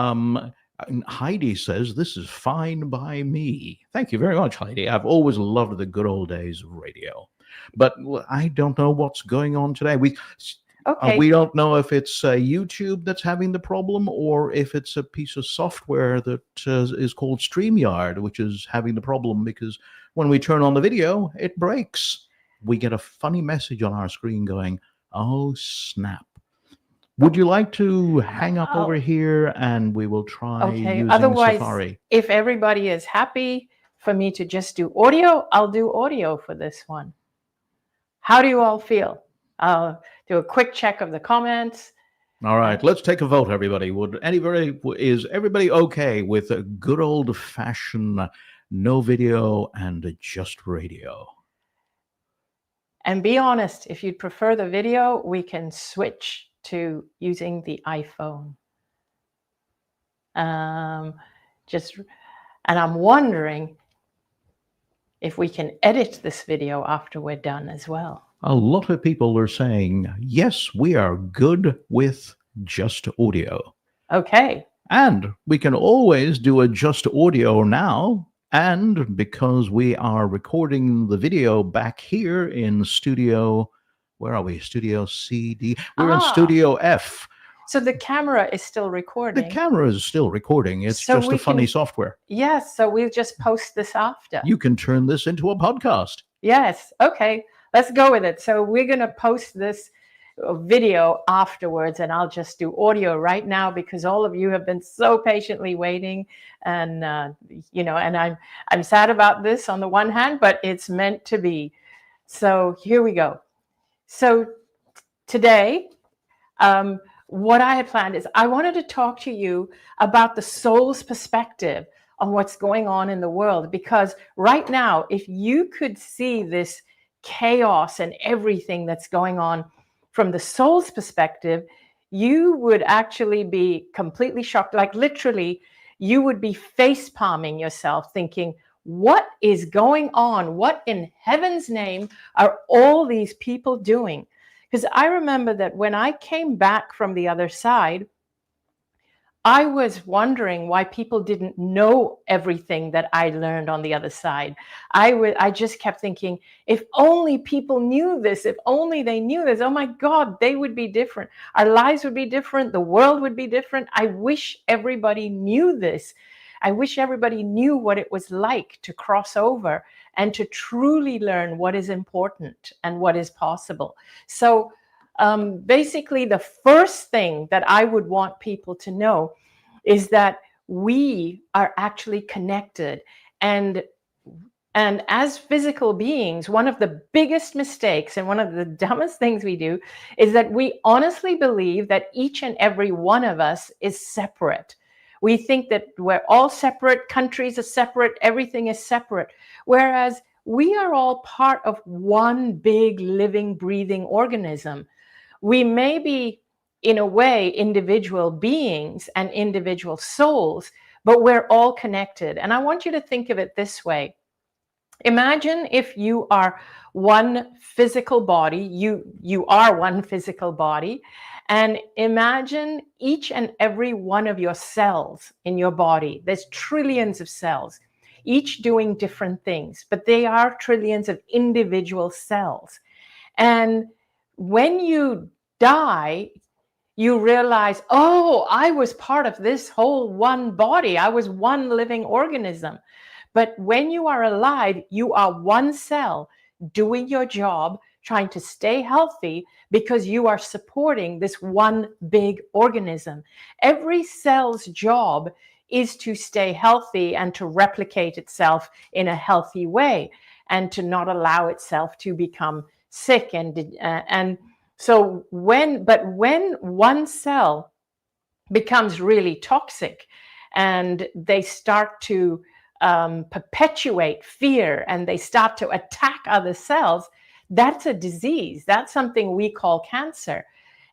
And Heidi says, this is fine by me. Thank you very much, Heidi. I've always loved the good old days of radio. But I don't know what's going on today. We Okay. don't know if it's YouTube that's having the problem or if it's a piece of software that is called StreamYard, which is having the problem because when we turn on the video, it breaks. We get a funny message on our screen going, oh, snap. Would you like to hang up over Oh, here and we will try okay. using Otherwise, Safari? if everybody is happy for me to just do audio, I'll do audio for this one. How do you all feel? I'll do a quick check of the comments. All right, let's take a vote, everybody. Is everybody okay with a good old fashioned no video and just radio? And be honest, if you'd prefer the video, we can switch to using the iPhone. And I'm wondering if we can edit this video after we're done as well. A lot of people are saying, yes, we are good with just audio. Okay. And we can always do a just audio now. And because we are recording the video back here in studio, where are we? Studio CD. We're in Studio F. So the camera is still recording. The camera is still recording. It's So just a funny software. Yes, so we'll just post this after. You can turn this into a podcast. Yes, okay. Let's go with it. So we're going to post this video afterwards, and I'll just do audio right now because all of you have been so patiently waiting, and and I'm sad about this on the one hand, but it's meant to be. So here we go. So today, what I had planned is I wanted to talk to you about the soul's perspective on what's going on in the world, because right now, if you could see this chaos and everything that's going on from the soul's perspective, you would actually be completely shocked. Like literally, you would be face palming yourself thinking, what is going on? What in heaven's name are all these people doing? Because I remember that when I came back from the other side, I was wondering why people didn't know everything that I learned on the other side. I just kept thinking, if only people knew this, if only they knew this, oh my God, they would be different. Our lives would be different. The world would be different. I wish everybody knew this. I wish everybody knew what it was like to cross over and to truly learn what is important and what is possible. So basically, the first thing that I would want people to know is that we are actually connected. And as physical beings, one of the biggest mistakes and one of the dumbest things we do is that we honestly believe that each and every one of us is separate. We think that we're all separate, countries are separate, everything is separate, whereas we are all part of one big living, breathing organism. We may be, in a way, individual beings and individual souls, but we're all connected. And I want you to think of it this way. Imagine if you are one physical body, you are one physical body, and imagine each and every one of your cells in your body. There's trillions of cells, each doing different things, but they are trillions of individual cells. And when you die, you realize, oh, I was part of this whole one body. I was one living organism. But when you are alive, you are one cell doing your job, trying to stay healthy because you are supporting this one big organism. Every cell's job is to stay healthy and to replicate itself in a healthy way and to not allow itself to become sick. And so when one cell becomes really toxic and they start to perpetuate fear and they start to attack other cells, that's a disease. That's something we call cancer.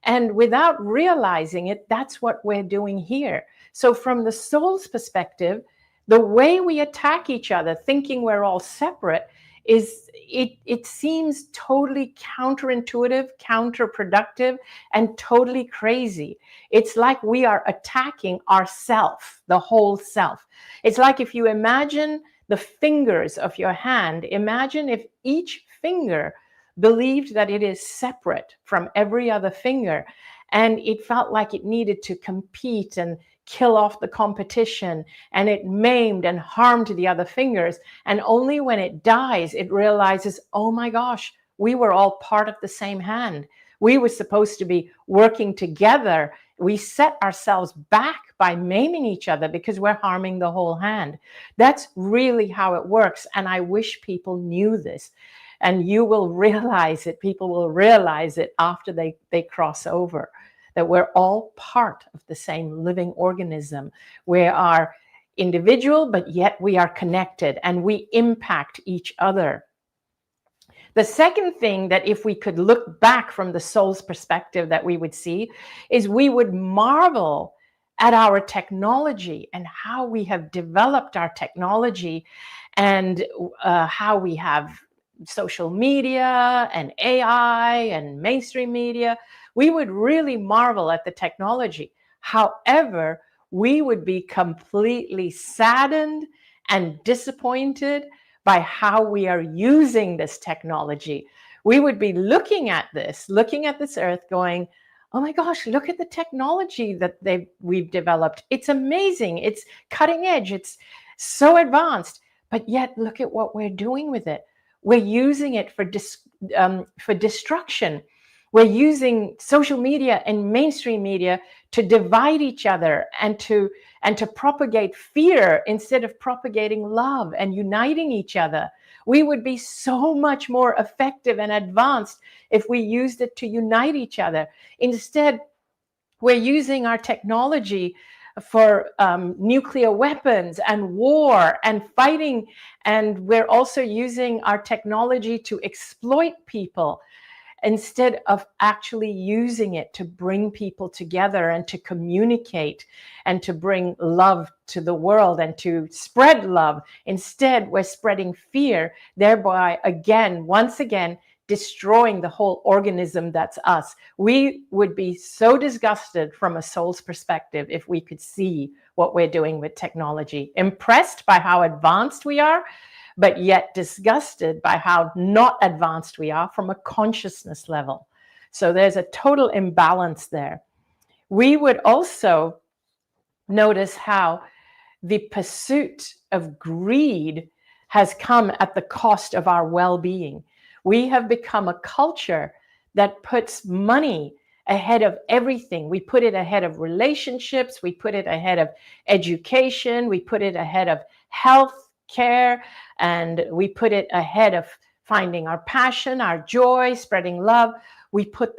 And without realizing it, that's what we're doing here. So from the soul's perspective, the way we attack each other, thinking we're all separate, it seems totally counterintuitive, counterproductive, and totally crazy. It's like we are attacking ourself, the whole self. It's like if you imagine the fingers of your hand, imagine if each finger believed that it is separate from every other finger, and it felt like it needed to compete and kill off the competition, and it maimed and harmed the other fingers. And only when it dies, it realizes, oh my gosh, we were all part of the same hand. We were supposed to be working together. We set ourselves back by maiming each other because we're harming the whole hand. That's really how it works. And I wish people knew this. And you will realize it, people will realize it after they cross over, that we're all part of the same living organism. We are individual, but yet we are connected and we impact each other. The second thing that if we could look back from the soul's perspective that we would see is we would marvel at our technology and how we have developed our technology, and how we have social media and AI and mainstream media. We would really marvel at the technology. However, we would be completely saddened and disappointed by how we are using this technology. We would be looking at this earth going, oh my gosh, look at the technology that we've developed. It's amazing. It's cutting edge. It's so advanced. But yet, look at what we're doing with it. We're using it for destruction. We're using social media and mainstream media to divide each other and to propagate fear instead of propagating love and uniting each other. We would be so much more effective and advanced if we used it to unite each other. Instead, we're using our technology for nuclear weapons and war and fighting. And we're also using our technology to exploit people instead of actually using it to bring people together and to communicate and to bring love to the world and to spread love. Instead, we're spreading fear, thereby once again, destroying the whole organism that's us. We would be so disgusted from a soul's perspective if we could see what we're doing with technology. Impressed by how advanced we are, but yet disgusted by how not advanced we are from a consciousness level. So there's a total imbalance there. We would also notice how the pursuit of greed has come at the cost of our well-being. We have become a culture that puts money ahead of everything. We put it ahead of relationships. We put it ahead of education. We put it ahead of health care, and we put it ahead of finding our passion, our joy, spreading love. We put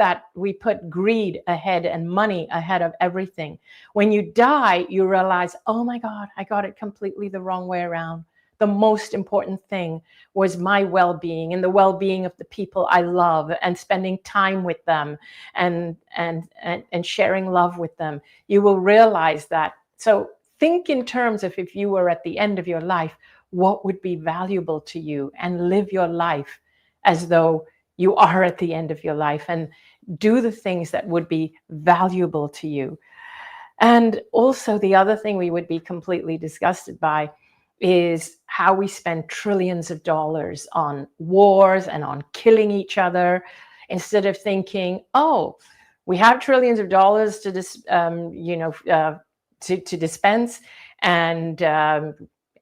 greed ahead and money ahead of everything. When you die, you realize, oh my God, I got it completely the wrong way around. The most important thing was my well-being and the well-being of the people I love, and spending time with them and sharing love with them. You will realize that. So think in terms of, if you were at the end of your life, what would be valuable to you, and live your life as though you are at the end of your life, and do the things that would be valuable to you. And also, the other thing we would be completely disgusted by is how we spend trillions of dollars on wars and on killing each other, instead of thinking, oh, we have trillions of dollars to dispense,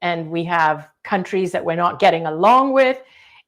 and we have countries that we're not getting along with.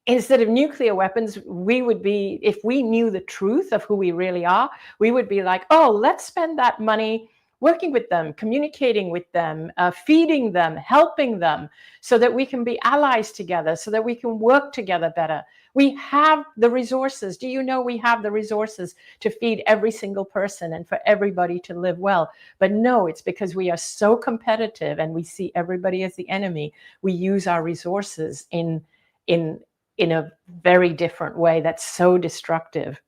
Instead of nuclear weapons, we would be, if we knew the truth of who we really are, we would be like, oh, let's spend that money working with them, communicating with them, feeding them, helping them, so that we can be allies together, so that we can work together better. We have the resources. Do you know we have the resources to feed every single person and for everybody to live well? But no, it's because we are so competitive and we see everybody as the enemy. We use our resources in a very different way that's so destructive.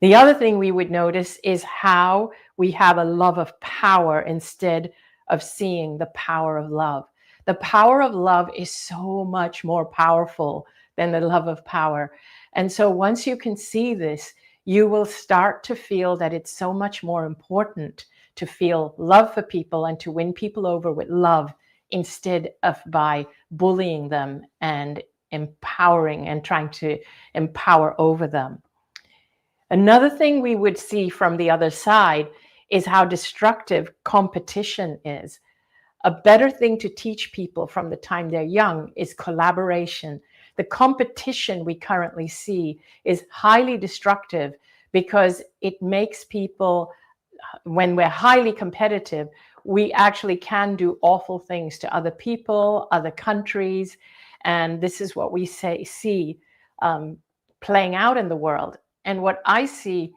The other thing we would notice is how we have a love of power instead of seeing the power of love. The power of love is so much more powerful than the love of power. And so once you can see this, you will start to feel that it's so much more important to feel love for people and to win people over with love instead of by bullying them and empowering and trying to empower over them. Another thing we would see from the other side is how destructive competition is. A better thing to teach people from the time they're young is collaboration. The competition we currently see is highly destructive because it makes people, when we're highly competitive, we actually can do awful things to other people, other countries. And this is what we see playing out in the world. And what I see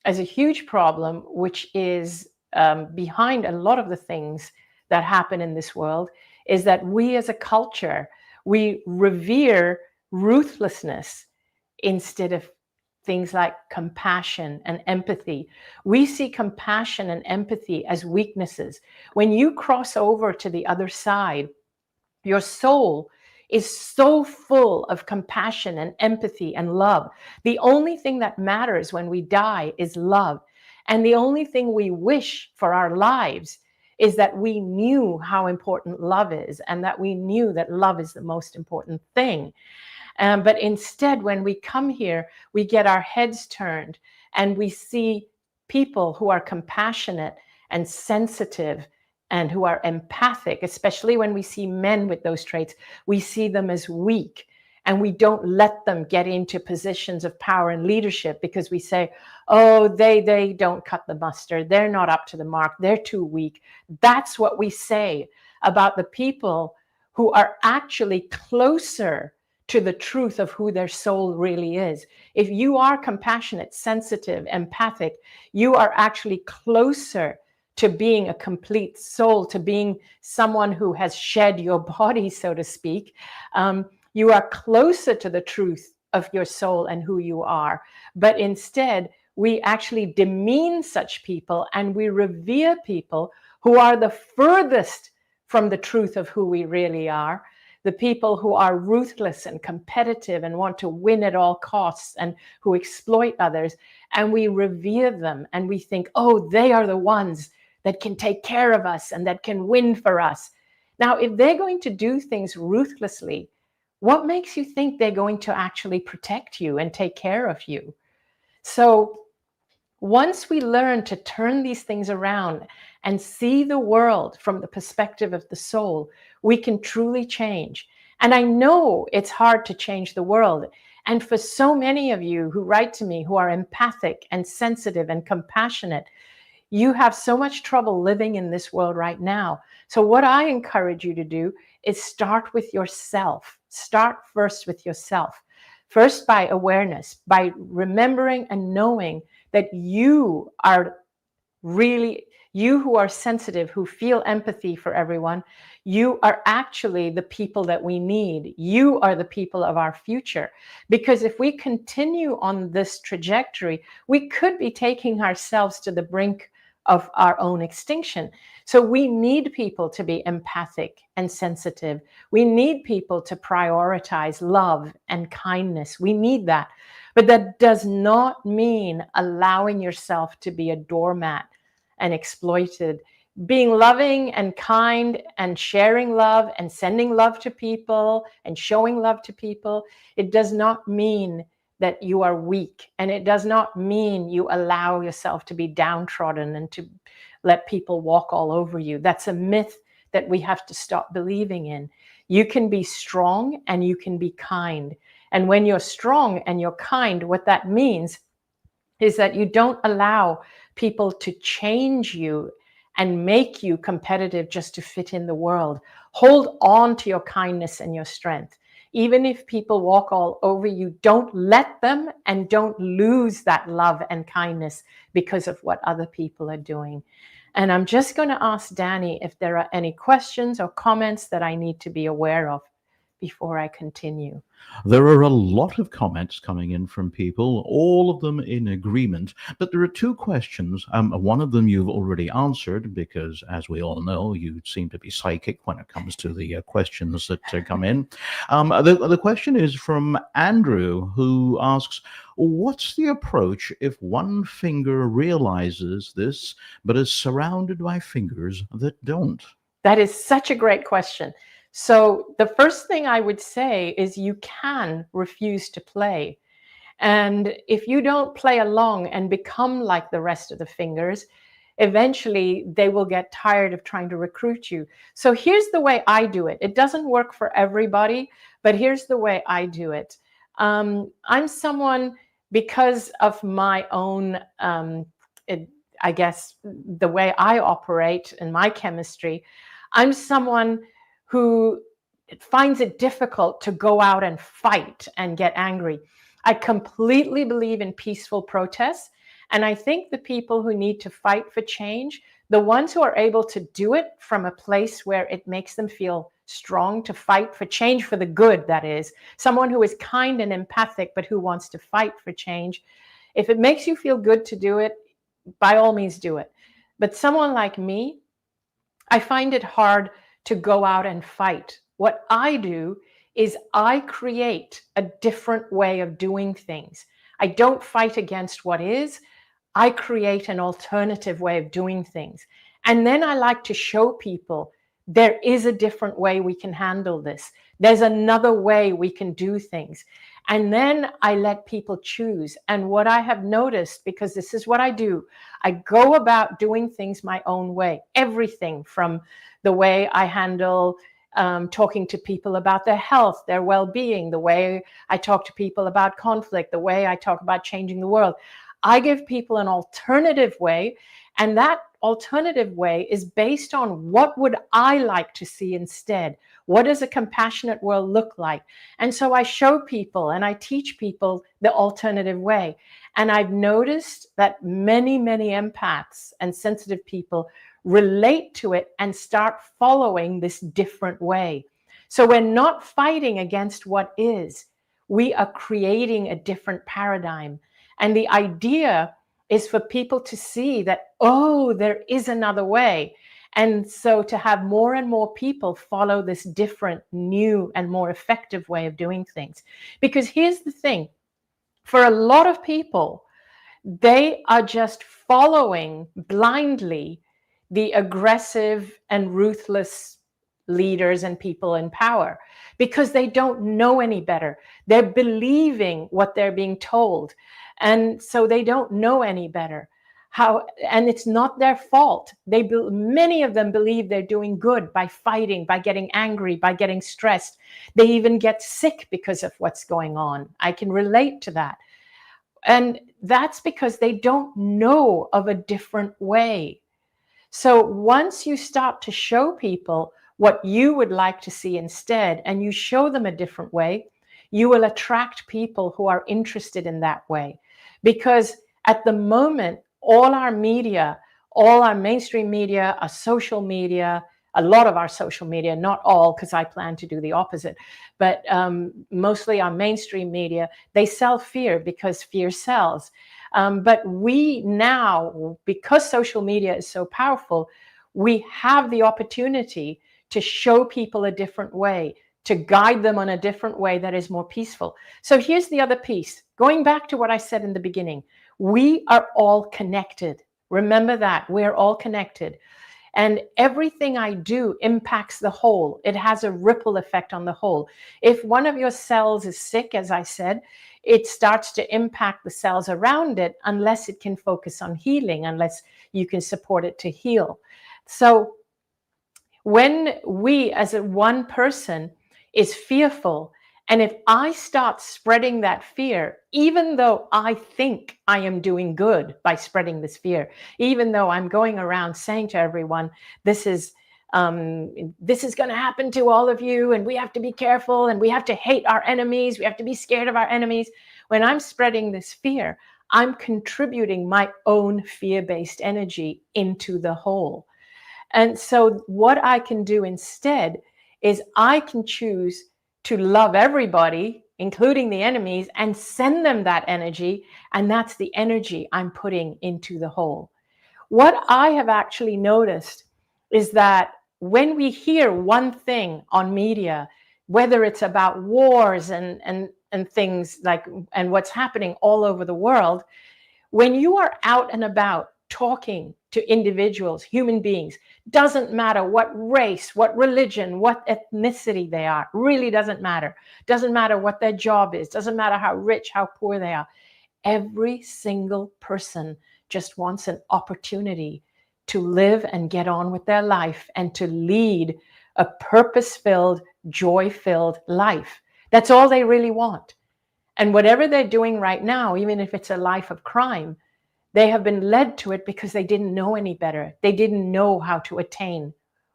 as a huge problem, which is behind a lot of the things that happen in this world, is that we as a culture, we revere ruthlessness instead of things like compassion and empathy. We see compassion and empathy as weaknesses. When you cross over to the other side, your soul is so full of compassion and empathy and love. The only thing that matters when we die is love. And the only thing we wish for our lives is that we knew how important love is and that we knew that love is the most important thing. But instead, when we come here, we get our heads turned and we see people who are compassionate and sensitive and who are empathic, especially when we see men with those traits, we see them as weak. And we don't let them get into positions of power and leadership because we say, oh, they don't cut the mustard. They're not up to the mark. They're too weak. That's what we say about the people who are actually closer to the truth of who their soul really is. If you are compassionate, sensitive, empathic, you are actually closer to being a complete soul, to being someone who has shed your body, so to speak. You are closer to the truth of your soul and who you are. But instead, we actually demean such people and we revere people who are the furthest from the truth of who we really are. The people who are ruthless and competitive and want to win at all costs and who exploit others. And we revere them and we think, oh, they are the ones that can take care of us and that can win for us. Now, if they're going to do things ruthlessly, what makes you think they're going to actually protect you and take care of you? So once we learn to turn these things around and see the world from the perspective of the soul, we can truly change. And I know it's hard to change the world. And for so many of you who write to me who are empathic and sensitive and compassionate, you have so much trouble living in this world right now. So what I encourage you to do is start with yourself. Start first with yourself. First by awareness, by remembering and knowing that you are really, you who are sensitive, who feel empathy for everyone, you are actually the people that we need. You are the people of our future. Because if we continue on this trajectory, we could be taking ourselves to the brink of our own extinction. So we need people to be empathic and sensitive. We need people to prioritize love and kindness. We need that. But that does not mean allowing yourself to be a doormat and exploited. Being loving and kind and sharing love and sending love to people and showing love to people, it does not mean that you are weak. And it does not mean you allow yourself to be downtrodden and to let people walk all over you. That's a myth that we have to stop believing in. You can be strong and you can be kind. And when you're strong and you're kind, what that means is that you don't allow people to change you and make you competitive just to fit in the world. Hold on to your kindness and your strength. Even if people walk all over you, don't let them and don't lose that love and kindness because of what other people are doing. And I'm just going to ask Danny if there are any questions or comments that I need to be aware of. before I continue. There are a lot of comments coming in from people, all of them in agreement. But there are two questions. One of them you've already answered because, as we all know, you seem to be psychic when it comes to the questions that come in. The question is from Andrew, who asks, what's the approach if one finger realizes this but is surrounded by fingers that don't? That is such a great question. So the first thing I would say is you can refuse to play. And if you don't play along and become like the rest of the fingers, eventually they will get tired of trying to recruit you. So here's the way I do it. It doesn't work for everybody, but here's the way I do it. I'm someone, because of my own, I guess, the way I operate and my chemistry, I'm someone who finds it difficult to go out and fight and get angry. I completely believe in peaceful protests. And I think the people who need to fight for change, the ones who are able to do it from a place where it makes them feel strong to fight for change, for the good, that is, someone who is kind and empathic, but who wants to fight for change. If it makes you feel good to do it, by all means do it. But someone like me, I find it hard to go out and fight. What I do is I create a different way of doing things. I don't fight against what is. I create an alternative way of doing things. And then I like to show people there is a different way we can handle this. There's another way we can do things. And then I let people choose. And what I have noticed, because this is what I do, I go about doing things my own way. Everything from the way I handle talking to people about their health, their well-being, the way I talk to people about conflict, the way I talk about changing the world. I give people an alternative way, and that alternative way is based on what would I like to see instead? What does a compassionate world look like? And so I show people and I teach people the alternative way. And I've noticed that many, many empaths and sensitive people relate to it and start following this different way. So we're not fighting against what is. We are creating a different paradigm. And the idea is for people to see that, oh, there is another way. And so to have more and more people follow this different, new, and more effective way of doing things. Because here's the thing, for a lot of people, they are just following blindly the aggressive and ruthless leaders and people in power because they don't know any better. They're believing what they're being told. And so they don't know any better. And it's not their fault. Many of them believe they're doing good by fighting, by getting angry, by getting stressed. They even get sick because of what's going on. I can relate to that. And that's because they don't know of a different way. So once you start to show people what you would like to see instead, and you show them a different way, you will attract people who are interested in that way. Because at the moment, all our media, all our mainstream media, our social media, a lot of our social media, not all, because I plan to do the opposite, but mostly our mainstream media, they sell fear because fear sells. But we now, because social media is so powerful, we have the opportunity to show people a different way, to guide them on a different way that is more peaceful. So here's the other piece. Going back to what I said in the beginning, we are all connected. Remember that, we're all connected. And everything I do impacts the whole. It has a ripple effect on the whole. If one of your cells is sick, as I said, it starts to impact the cells around it unless it can focus on healing, unless you can support it to heal. So when we, as a one person, is fearful, and if I start spreading that fear, even though I think I am doing good by spreading this fear, even though I'm going around saying to everyone, this is going to happen to all of you, and we have to be careful, and we have to hate our enemies, we have to be scared of our enemies. When I'm spreading this fear, I'm contributing my own fear-based energy into the whole. And so what I can do instead is I can choose to love everybody, including the enemies, and send them that energy. And that's the energy I'm putting into the whole. What I have actually noticed is that when we hear one thing on media, whether it's about wars and things like, and what's happening all over the world, when you are out and about talking to individuals, human beings, doesn't matter what race, what religion, what ethnicity they are, really doesn't matter. Doesn't matter what their job is, doesn't matter how rich, how poor they are. Every single person just wants an opportunity to live and get on with their life and to lead a purpose-filled, joy-filled life. That's all they really want. And whatever they're doing right now, even if it's a life of crime, they have been led to it because they didn't know any better. They didn't know how to attain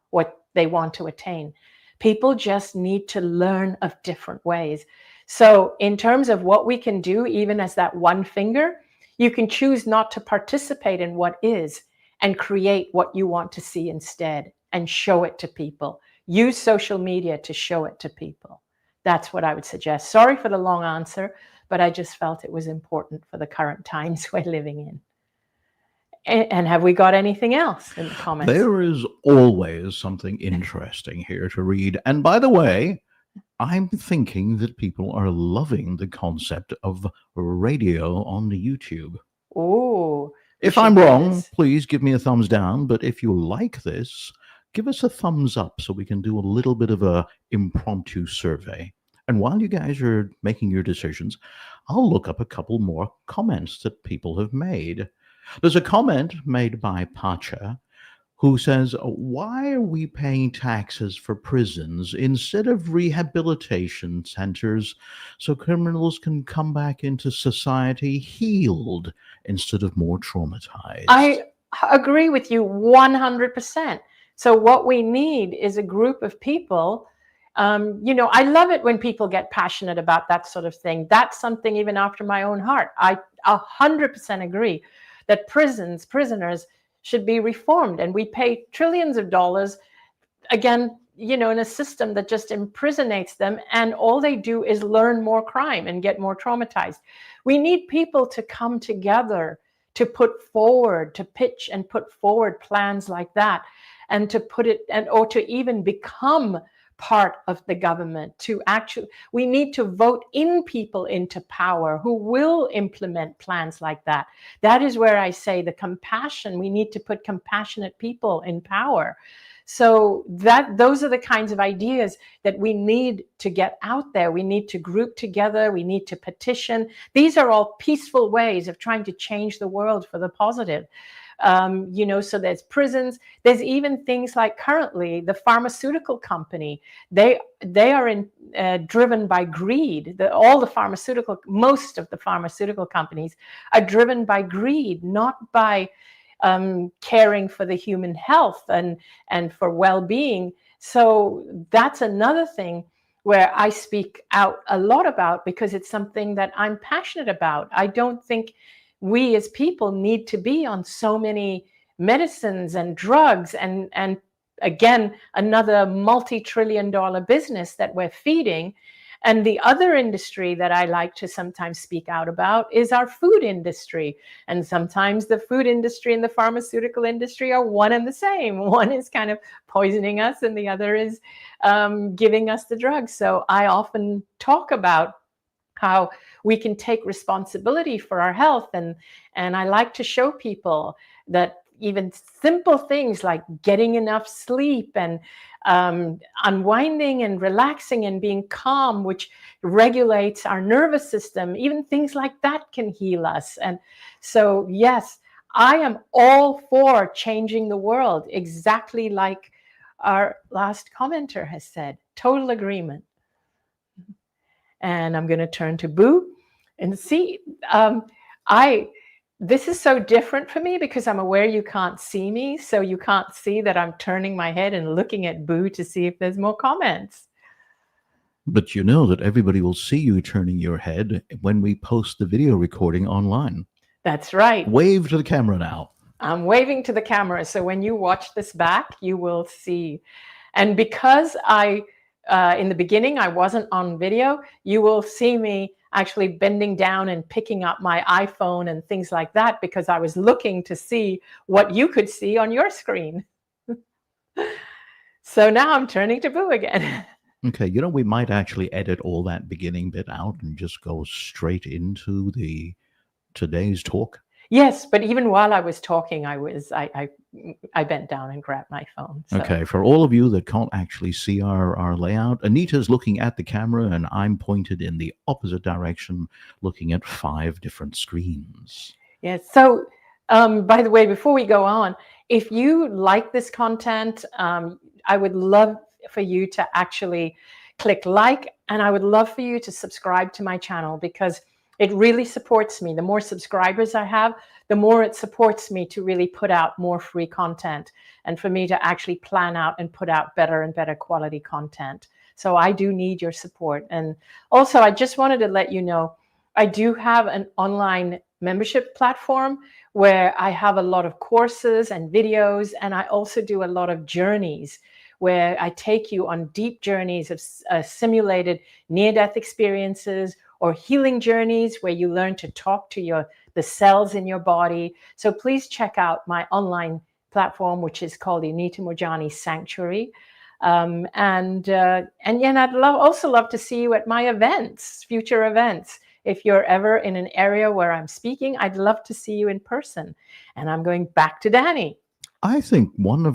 what they want to attain. People just need to learn of different ways. So in terms of what we can do, even as that one finger, you can choose not to participate in what is and create what you want to see instead and show it to people. Use social media to show it to people. That's what I would suggest. Sorry for the long answer, but I just felt it was important for the current times we're living in. And have we got anything else in the comments? There is always something interesting here to read. And by the way, I'm thinking that people are loving the concept of radio on YouTube. Oh, If I'm wrong, please give me a thumbs down. But if you like this, give us a thumbs up so we can do a little bit of a impromptu survey. And while you guys are making your decisions, I'll look up a couple more comments that people have made. There's a comment made by Pacha who says, why are we paying taxes for prisons instead of rehabilitation centers so criminals can come back into society healed instead of more traumatized? I agree with you 100%. So what we need is a group of people. I love it when people get passionate about that sort of thing. That's something even after my own heart. I 100% agree that prisoners should be reformed, and we pay trillions of dollars, again, in a system that just imprisonates them, and all they do is learn more crime and get more traumatized. We need people to come together to to pitch and put forward plans like that, and to put it, or to even become part of the government. We need to vote in people into power who will implement plans like that. That is where I say the compassion, we need to put compassionate people in power. So those are the kinds of ideas that we need to get out there. We need to group together. We need to petition. These are all peaceful ways of trying to change the world for the positive. So there's prisons. There's even things like currently the pharmaceutical company. They are driven by greed. Most of the pharmaceutical companies are driven by greed, not by caring for the human health and for well-being. So that's another thing where I speak out a lot about, because it's something that I'm passionate about. I don't think we as people need to be on so many medicines and drugs and again, another multi-trillion-dollar business that we're feeding. And the other industry that I like to sometimes speak out about is our food industry. And sometimes the food industry and the pharmaceutical industry are one and the same. One is kind of poisoning us and the other is giving us the drugs. So I often talk about how we can take responsibility for our health. And I like to show people that even simple things like getting enough sleep and unwinding and relaxing and being calm, which regulates our nervous system, even things like that can heal us. And so, yes, I am all for changing the world, exactly like our last commenter has said. Total agreement. And I'm going to turn to Boo and see. This is so different for me because I'm aware you can't see me, so you can't see that I'm turning my head and looking at Boo to see if there's more comments. But you know that everybody will see you turning your head when we post the video recording online. That's right. Wave to the camera now. I'm waving to the camera, so when you watch this back, you will see. And because I in the beginning, I wasn't on video, you will see me actually bending down and picking up my iPhone and things like that, because I was looking to see what you could see on your screen. So now I'm turning to Boo again. Okay, you know, we might actually edit all that beginning bit out and just go straight into the today's talk. Yes, but even while I was talking, I bent down and grabbed my phone. So. Okay, for all of you that can't actually see our layout, Anita's looking at the camera and I'm pointed in the opposite direction, looking at 5 different screens. Yes. So, by the way, before we go on, if you like this content, I would love for you to actually click like, and I would love for you to subscribe to my channel, because it really supports me. The more subscribers I have, the more it supports me to really put out more free content, and for me to actually plan out and put out better and better quality content. So I do need your support. And also, I just wanted to let you know, I do have an online membership platform where I have a lot of courses and videos, and I also do a lot of journeys where I take you on deep journeys of simulated near-death experiences, or healing journeys where you learn to talk to the cells in your body. So please check out my online platform, which is called the Anita Moorjani Sanctuary. And I'd also love to see you at my events, future events. If you're ever in an area where I'm speaking, I'd love to see you in person. And I'm going back to Danny. I think one of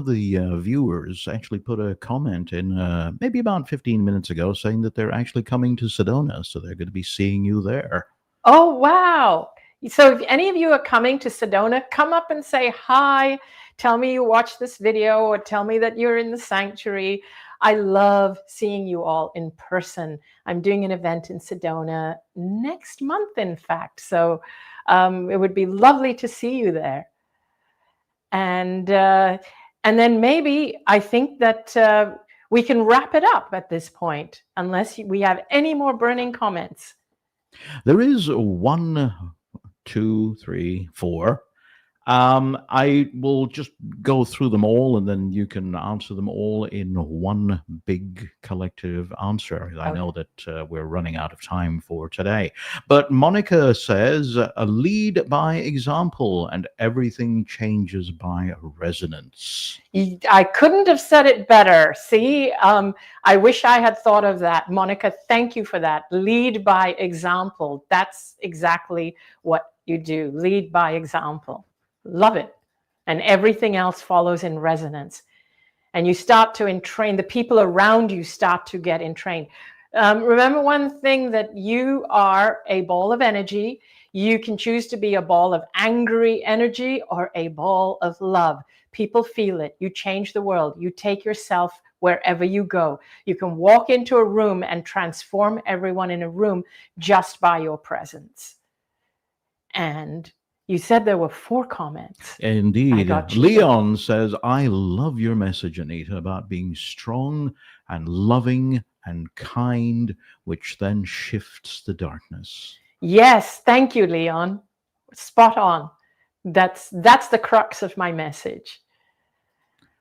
the viewers actually put a comment in maybe about 15 minutes ago saying that they're actually coming to Sedona, so they're going to be seeing you there. Oh, wow. So if any of you are coming to Sedona, come up and say hi. Tell me you watched this video, or tell me that you're in the sanctuary. I love seeing you all in person. I'm doing an event in Sedona next month, in fact. So it would be lovely to see you there. And then maybe I think that we can wrap it up at this point, unless we have any more burning comments. There is 1, 2, 3, 4. I will just go through them all, and then you can answer them all in one big collective answer. I know that we're running out of time for today. But Monica says, lead by example, and everything changes by resonance. I couldn't have said it better. See, I wish I had thought of that. Monica, thank you for that. Lead by example. That's exactly what you do. Lead by example. Love it. And everything else follows in resonance. And you start to entrain, the people around you start to get entrained. Remember one thing, that you are a ball of energy. You can choose to be a ball of angry energy or a ball of love. People feel it. You change the world. You take yourself wherever you go. You can walk into a room and transform everyone in a room just by your presence. And you said there were 4 comments. Indeed. Leon says, I love your message, Anita, about being strong and loving and kind, which then shifts the darkness. Yes, thank you, Leon. Spot on. That's the crux of my message.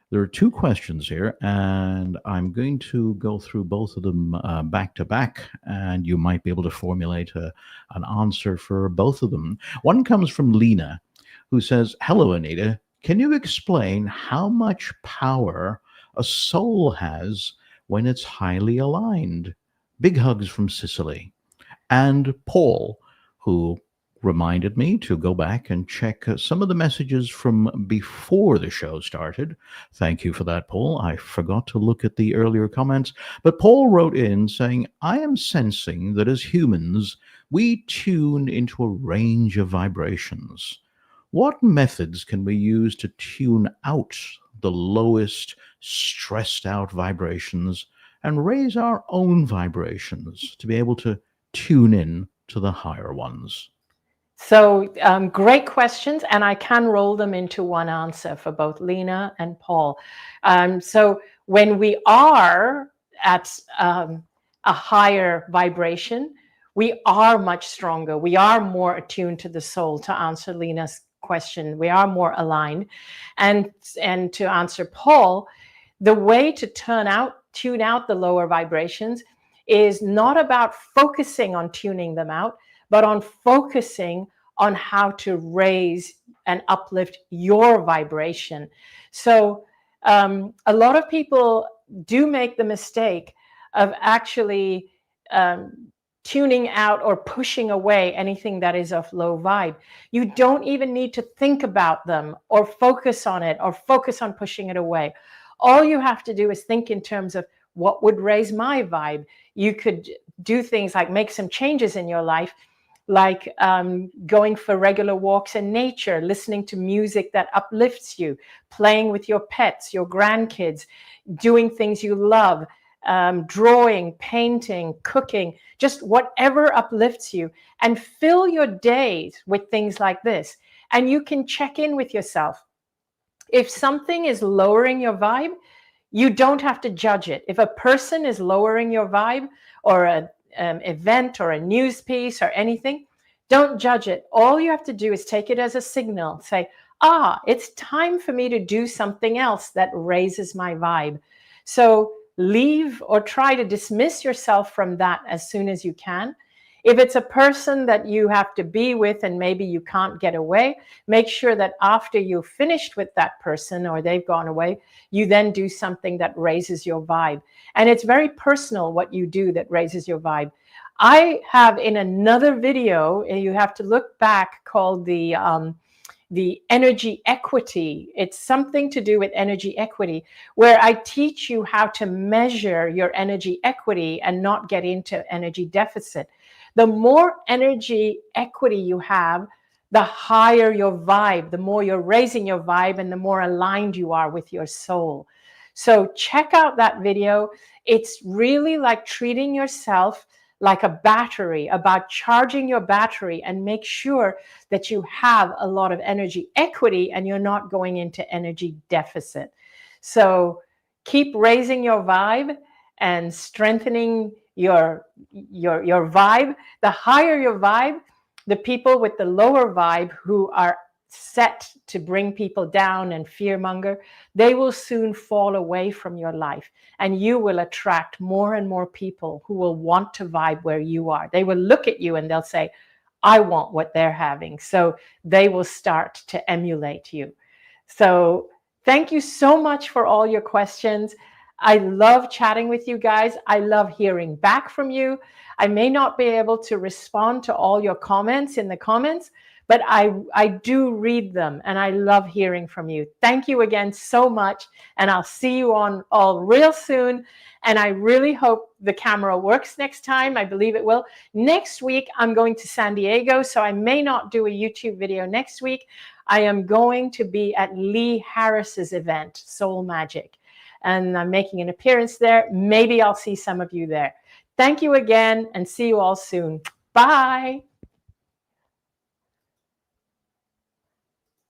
There are 2 questions here, and I'm going to go through both of them back to back, and you might be able to formulate an answer for both of them. One comes from Lena, who says, hello, Anita. Can you explain how much power a soul has when it's highly aligned? Big hugs from Sicily. And Paul, who reminded me to go back and check some of the messages from before the show started. Thank you for that, Paul. I forgot to look at the earlier comments, but Paul wrote in saying, I am sensing that as humans, we tune into a range of vibrations. What methods can we use to tune out the lowest, stressed out vibrations and raise our own vibrations to be able to tune in to the higher ones? So great questions, and I can roll them into one answer for both Lena and Paul. So when we are at a higher vibration, we are much stronger. We are more attuned to the soul, to answer Lena's question. We are more aligned. And to answer Paul, the way to tune out the lower vibrations is not about focusing on tuning them out, but on focusing on how to raise and uplift your vibration. So a lot of people do make the mistake of actually tuning out or pushing away anything that is of low vibe. You don't even need to think about them or focus on it or focus on pushing it away. All you have to do is think in terms of what would raise my vibe. You could do things like make some changes in your life, like going for regular walks in nature, listening to music that uplifts you, playing with your pets, your grandkids, doing things you love, drawing, painting, cooking, just whatever uplifts you, and fill your days with things like this. And you can check in with yourself. If something is lowering your vibe, you don't have to judge it. If a person is lowering your vibe, or an event or a news piece or anything, don't judge it. All you have to do is take it as a signal. Say, it's time for me to do something else that raises my vibe. So leave or try to dismiss yourself from that as soon as you can. If it's a person that you have to be with and maybe you can't get away, make sure that after you've finished with that person or they've gone away, you then do something that raises your vibe. And it's very personal what you do that raises your vibe. I have in another video, and you have to look back, called the energy equity. It's something to do with energy equity, where I teach you how to measure your energy equity and not get into energy deficit. The more energy equity you have, the higher your vibe, the more you're raising your vibe, and the more aligned you are with your soul. So check out that video. It's really like treating yourself like a battery, about charging your battery, and make sure that you have a lot of energy equity and you're not going into energy deficit. So keep raising your vibe and strengthening your vibe. The higher your vibe, the people with the lower vibe who are set to bring people down and fearmonger, they will soon fall away from your life, and you will attract more and more people who will want to vibe where you are. They will look at you and they'll say, I want what they're having. So they will start to emulate you. So thank you so much for all your questions. I love chatting with you guys. I love hearing back from you. I may not be able to respond to all your comments in the comments, but I do read them, and I love hearing from you. Thank you again so much, and I'll see you on all real soon. And I really hope the camera works next time. I believe it will. Next week, I'm going to San Diego, so I may not do a YouTube video next week. I am going to be at Lee Harris's event, Soul Magic, and I'm making an appearance there. Maybe I'll see some of you there. Thank you again, and see you all soon. Bye.